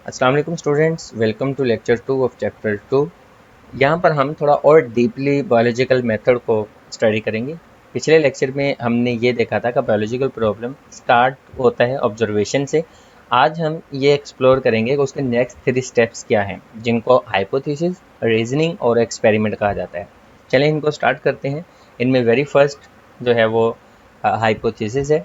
अस्सलाम वालेकुम students, welcome to lecture 2 of chapter 2। यहाँ पर हम थोड़ा और डीपली बायोलॉजिकल मेथड को स्टडी करेंगे। पिछले लेक्चर में हमने ये देखा था कि बायोलॉजिकल प्रॉब्लम स्टार्ट होता है ऑब्जर्वेशन से। आज हम ये एक्सप्लोर करेंगे कि उसके नेक्स्ट 3 स्टेप्स क्या हैं, जिनको हाइपोथेसिस, रीजनिंग और एक्सपेरिमेंट कहा जाता है। चलें इनको स्टार्ट करते हैं। इनमें वेरी फर्स्ट जो है वो हाइपोथेसिस है।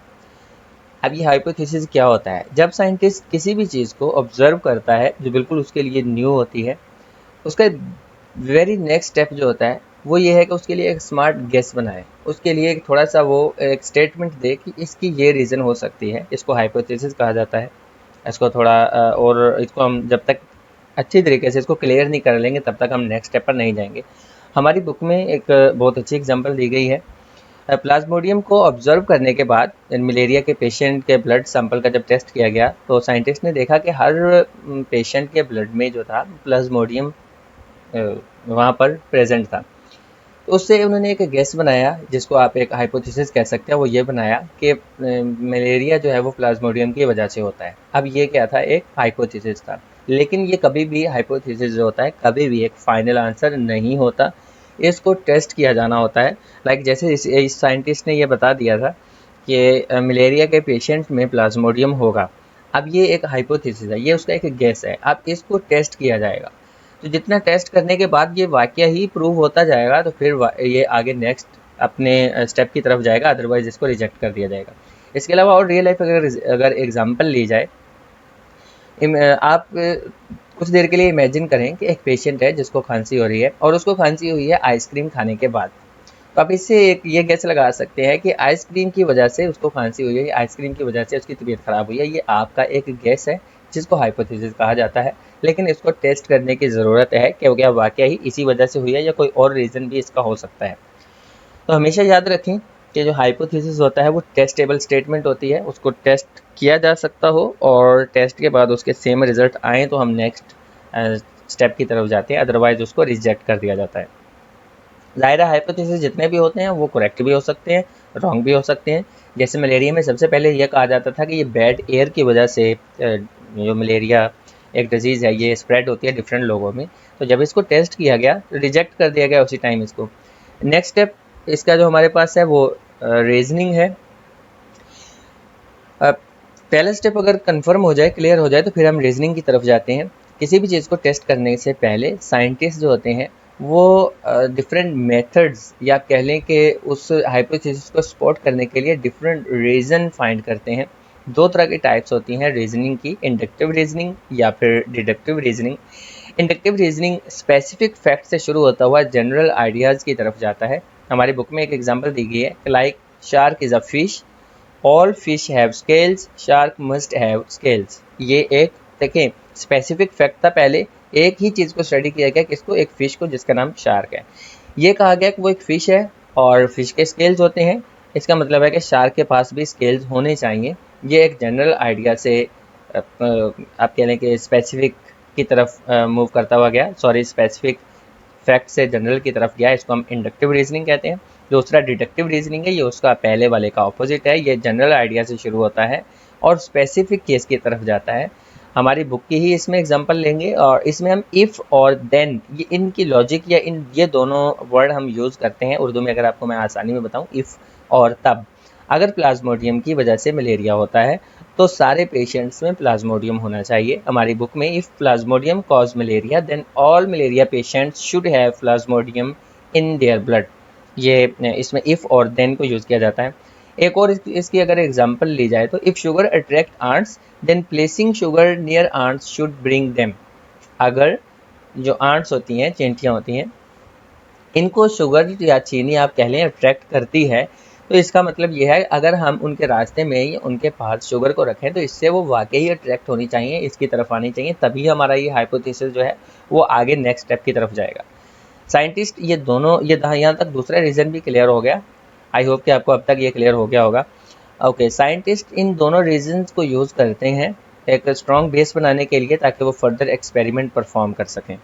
अब ये हाइपोथेसिस क्या होता है? जब साइंटिस्ट किसी भी चीज़ को ऑब्जर्व करता है जो बिल्कुल उसके लिए न्यू होती है, उसका वेरी नेक्स्ट स्टेप जो होता है वो ये है कि उसके लिए एक स्मार्ट गेस बनाए, उसके लिए एक थोड़ा सा वो एक स्टेटमेंट दे कि इसकी ये रीज़न हो सकती है। इसको हाइपोथेसिस कहा जाता है। इसको थोड़ा और इसको हम जब तक अच्छी तरीके से इसको क्लियर नहीं कर लेंगे तब तक हम नेक्स्ट स्टेप पर नहीं जाएंगे। हमारी बुक में एक बहुत अच्छी एग्जांपल दी गई है। प्लाज्मोडियम को ऑब्जर्व करने के बाद मलेरिया के पेशेंट के ब्लड सैंपल का जब टेस्ट किया गया तो साइंटिस्ट ने देखा कि हर पेशेंट के ब्लड में जो था प्लाज्मोडियम वहाँ पर प्रेजेंट था। तो उससे उन्होंने एक गैस बनाया, जिसको आप एक हाइपोथेसिस कह सकते हैं। वो ये बनाया कि मलेरिया जो है वो प्लाज्मोडियम की वजह से होता है। अब ये क्या था? एक हाइपोथेसिस था। लेकिन ये कभी भी हाइपोथेसिस जो होता है कभी भी एक फाइनल आंसर नहीं होता, इसको टेस्ट किया जाना होता है। जैसे इस साइंटिस्ट ने ये बता दिया था कि मलेरिया के पेशेंट में प्लाज्मोडियम होगा। अब ये एक हाइपोथेसिस है, ये उसका एक गैस है। अब इसको टेस्ट किया जाएगा, तो जितना टेस्ट करने के बाद ये वाकया ही प्रूव होता जाएगा तो फिर ये आगे नेक्स्ट अपने स्टेप की तरफ जाएगा, अदरवाइज इसको रिजेक्ट कर दिया जाएगा। इसके अलावा और रियल लाइफ अगर एग्जांपल ली जाए, आप कुछ देर के लिए इमेजिन करें कि एक पेशेंट है जिसको खांसी हो रही है और उसको खांसी हुई है आइसक्रीम खाने के बाद। तो आप इससे एक ये गैस लगा सकते हैं कि आइसक्रीम की वजह से उसको खांसी हुई है, आइसक्रीम की वजह से उसकी तबीयत खराब हुई है। ये आपका एक गैस है जिसको हाइपोथेसिस कहा जाता है। लेकिन इसको टेस्ट करने की ज़रूरत है कि क्या वाकया ही इसी वजह से हुई है या कोई और रीज़न भी इसका हो सकता है। तो हमेशा याद रखें कि जो हाइपोथेसिस होता है वो टेस्टेबल स्टेटमेंट होती है, उसको टेस्ट किया जा सकता हो और टेस्ट के बाद उसके सेम रिजल्ट आए तो हम नेक्स्ट स्टेप की तरफ जाते हैं, अदरवाइज उसको रिजेक्ट कर दिया जाता है। ज़ाहिर है हाइपोथेसिस जितने भी होते हैं वो करेक्ट भी हो सकते हैं, रॉन्ग भी हो सकते हैं। जैसे मलेरिया में सबसे पहले यह कहा जाता था कि ये बैड एयर की वजह से जो मलेरिया एक डिजीज़ है ये स्प्रेड होती है डिफरेंट लोगों में। तो जब इसको टेस्ट किया गया तो रिजेक्ट कर दिया गया उसी टाइम इसको। नेक्स्ट स्टेप इसका जो हमारे पास है वो रीजनिंग है। पहला स्टेप अगर कंफर्म हो जाए, क्लियर हो जाए, तो फिर हम रीजनिंग की तरफ जाते हैं। किसी भी चीज़ को टेस्ट करने से पहले साइंटिस्ट जो होते हैं वो डिफरेंट मेथड्स या कह लें कि उस हाइपोथेसिस को सपोर्ट करने के लिए डिफरेंट रीज़न फाइंड करते हैं। दो तरह की टाइप्स होती हैं रीजनिंग की, इंडक्टिव रीजनिंग या फिर deductive reasoning. Inductive reasoning specific fact से शुरू होता हुआ जनरल आइडियाज़ की तरफ जाता है। हमारी बुक में एक एग्जांपल दी गई है, like shark is a fish, all fish have scales, shark must have scales. ये एक देखें स्पेसिफिक फैक्ट था। पहले एक ही चीज़ को स्टडी किया गया, किसको? एक फिश को जिसका नाम शार्क है। ये कहा गया कि वो एक फिश है और फिश के स्केल्स होते हैं। इसका मतलब है कि शार्क के पास भी स्केल्स होने चाहिए। ये एक जनरल आइडिया से आप कह लें कि स्पेसिफिक की तरफ मूव करता हुआ गया, सॉरी स्पेसिफिक फैक्ट से जनरल की तरफ गया। इसको हम इंडक्टिव रीजनिंग कहते हैं। दूसरा डिडक्टिव रीजनिंग है, ये उसका पहले वाले का ऑपोजिट है। ये जनरल आइडिया से शुरू होता है और स्पेसिफिक केस की तरफ जाता है। हमारी बुक की ही इसमें एग्जांपल लेंगे और इसमें हम इफ़ और देन, ये इनकी लॉजिक या ये दोनों वर्ड हम यूज़ करते हैं उर्दू में। अगर आपको मैं आसानी में बताऊँ, इफ़ और तब। अगर प्लाज्मोडियम की वजह से मलेरिया होता है तो सारे पेशेंट्स में प्लाज्मोडियम होना चाहिए। हमारी बुक में if plasmodium cause malaria then all malaria patients should have plasmodium in their blood. ये इसमें इफ़ और देन को यूज़ किया जाता है। एक और इसकी अगर एग्जांपल ली जाए तो if sugar attract ants then placing sugar near ants should bring them. अगर जो आंट्स होती हैं, चींटियाँ होती हैं, इनको शुगर या चीनी आप कह लें अट्रैक्ट करती है, तो इसका मतलब ये है अगर हम उनके रास्ते में ही उनके पास शुगर को रखें तो इससे वो वाकई अट्रैक्ट होनी चाहिए, इसकी तरफ आनी चाहिए, तभी हमारा ये हाइपोथेसिस जो है वो आगे नेक्स्ट स्टेप की तरफ जाएगा। साइंटिस्ट ये दोनों, ये यहाँ तक दूसरा रीज़न भी क्लियर हो गया। आई होप कि आपको अब तक ये क्लियर हो गया होगा। ओके, साइंटिस्ट इन दोनों रीजन्स को यूज़ करते हैं एक स्ट्रॉन्ग बेस बनाने के लिए, ताकि वो फर्दर एक्सपेरिमेंट परफॉर्म कर सकें।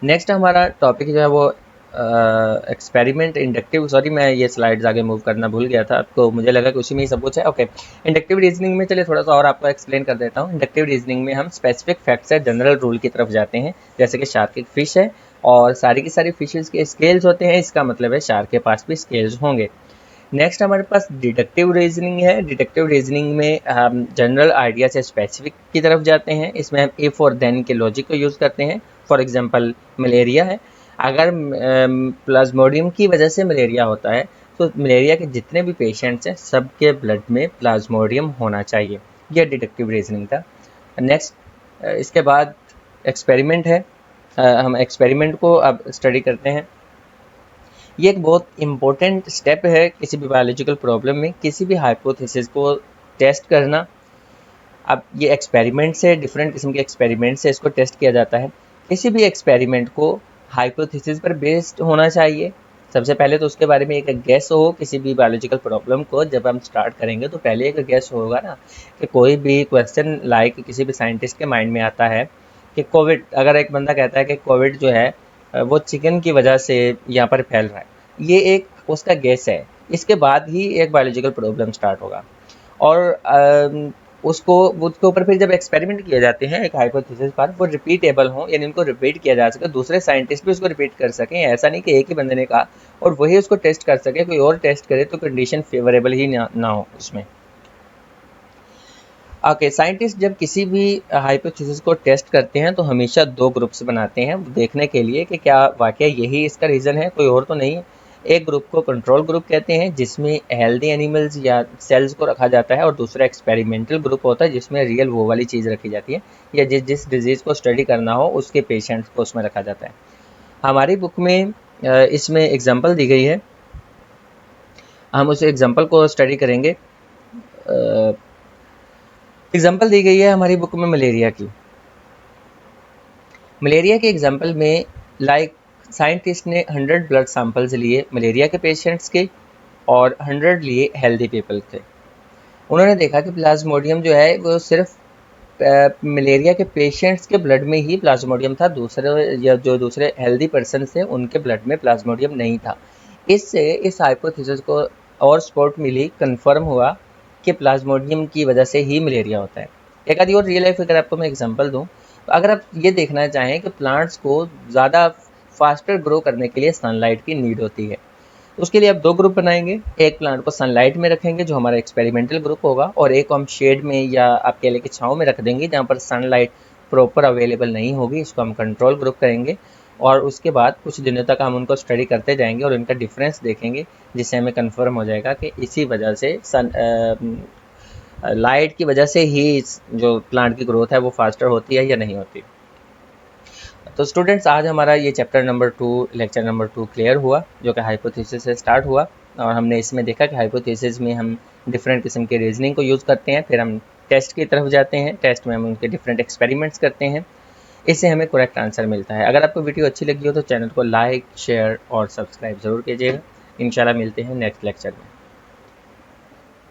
नेक्स्ट हमारा टॉपिक जो है वो एक्सपेरिमेंट इंडक्टिव, सॉरी मैं ये स्लाइड्स आगे मूव करना भूल गया था, आपको मुझे लगा कि उसी में ही सब कुछ है। ओके, इंडक्टिव रीजनिंग में चलिए थोड़ा सा और आपको एक्सप्लेन कर देता हूँ। इंडक्टिव रीजनिंग में हम स्पेसिफिक फैक्ट से जनरल रूल की तरफ जाते हैं, जैसे कि शार्क एक फिश है और सारी की सारी फिशेज के स्केल्स होते हैं, इसका मतलब है शार्क के पास भी स्केल्स होंगे। नेक्स्ट हमारे पास डिडक्टिव रीजनिंग है। डिडक्टिव रीजनिंग में हम जनरल आइडिया से स्पेसिफिक की तरफ जाते हैं, इसमें हम इफ और देन के लॉजिक को यूज़ करते हैं। फॉर एग्जांपल मलेरिया है, अगर प्लाज्मोडियम की वजह से मलेरिया होता है तो मलेरिया के जितने भी पेशेंट्स हैं सबके ब्लड में प्लाज्मोडियम होना चाहिए। यह डिडक्टिव रीजनिंग था। नेक्स्ट इसके बाद एक्सपेरिमेंट है। हम एक्सपेरिमेंट को अब स्टडी करते हैं। ये एक बहुत इम्पोर्टेंट स्टेप है किसी भी बायोलॉजिकल प्रॉब्लम में, किसी भी हाइपोथेसिस को टेस्ट करना। अब ये एक्सपेरिमेंट से, डिफरेंट किस्म के एक्सपेरिमेंट से इसको टेस्ट किया जाता है। किसी भी एक्सपेरिमेंट को हाइपोथेसिस पर बेस्ड होना चाहिए। सबसे पहले तो उसके बारे में एक गैस हो किसी भी बायोलॉजिकल प्रॉब्लम को। जब हम स्टार्ट करेंगे तो पहले एक गैस होगा ना कि कोई भी क्वेश्चन लाइक किसी भी साइंटिस्ट के माइंड में आता है कि कोविड, अगर एक बंदा कहता है कि कोविड जो है वो चिकन की वजह से यहाँ पर फैल रहा है, ये एक उसका गैस है। इसके बाद ही एक बायोलॉजिकल प्रॉब्लम स्टार्ट होगा और उसको उसके ऊपर फिर जब एक्सपेरिमेंट किए जाते हैं एक हाइपोथेसिस पर, वो रिपीटेबल हो, यानी उनको रिपीट किया जा सके, दूसरे साइंटिस्ट भी उसको रिपीट कर सकें। ऐसा नहीं कि एक ही बंदे ने कहा और वही उसको टेस्ट कर सके, कोई और टेस्ट करे तो कंडीशन फेवरेबल ही ना हो उसमें। ओके, साइंटिस्ट जब किसी भी हाइपोथेसिस को टेस्ट करते हैं तो हमेशा दो ग्रुप्स बनाते हैं देखने के लिए कि क्या वाकई यही इसका रीज़न है, कोई और तो नहीं है। एक ग्रुप को कंट्रोल ग्रुप कहते हैं जिसमें हेल्दी एनिमल्स या सेल्स को रखा जाता है, और दूसरा एक्सपेरिमेंटल ग्रुप होता है जिसमें रियल वो वाली चीज़ रखी जाती है, या जिस डिजीज़ को स्टडी करना हो उसके पेशेंट्स को उसमें रखा जाता है। हमारी बुक में इसमें एग्जाम्पल दी गई है, हम उस एग्जाम्पल को स्टडी करेंगे। एग्जाम्पल दी गई है हमारी बुक में मलेरिया की। मलेरिया के एग्जाम्पल में लाइक साइंटिस्ट ने 100 ब्लड सैंपल्स लिए मलेरिया के पेशेंट्स के और 100 लिए हेल्दी पीपल के। उन्होंने देखा कि प्लाज्मोडियम जो है वो सिर्फ मलेरिया के पेशेंट्स के ब्लड में ही प्लाज्मोडियम था, दूसरे या जो दूसरे हेल्दी पर्सन थे उनके ब्लड में प्लाज्मोडियम नहीं था। इससे इस हाइपोथेसिस को और सपोर्ट मिली, कंफर्म हुआ कि प्लाज्मोडियम की वजह से ही मलेरिया होता है। एक आधी और रियल लाइफ अगर आपको मैं एग्जांपल दूं, तो अगर आप ये देखना चाहें कि प्लांट्स को ज़्यादा फास्टर ग्रो करने के लिए सनलाइट की नीड होती है, तो उसके लिए आप दो ग्रुप बनाएंगे। एक प्लांट को सनलाइट में रखेंगे जो हमारा एक्सपेरिमेंटल ग्रुप होगा, और एक को हम शेड में या आप कह लें कि छाँव में रख देंगे जहाँ पर सनलाइट प्रॉपर अवेलेबल नहीं होगी, इसको हम कंट्रोल ग्रुप करेंगे। और उसके बाद कुछ दिनों तक हम उनको स्टडी करते जाएंगे और इनका डिफरेंस देखेंगे, जिससे हमें कंफर्म हो जाएगा कि इसी वजह से लाइट की वजह से ही जो प्लांट की ग्रोथ है वो फास्टर होती है या नहीं होती। तो स्टूडेंट्स, आज हमारा ये chapter number 2, lecture number 2 clear हुआ, जो कि हाइपोथेसिस से स्टार्ट हुआ, और हमने इसमें देखा कि हाइपोथेसिस में हम डिफरेंट किस्म के रीजनिंग को यूज़ करते हैं, फिर हम टेस्ट की तरफ जाते हैं, टेस्ट में हम उनके डिफरेंट एक्सपेरिमेंट्स करते हैं, इससे हमें करेक्ट आंसर मिलता है। अगर आपको वीडियो अच्छी लगी हो तो चैनल को लाइक, शेयर और सब्सक्राइब ज़रूर कीजिएगा। इंशाल्लाह मिलते हैं नेक्स्ट लेक्चर में।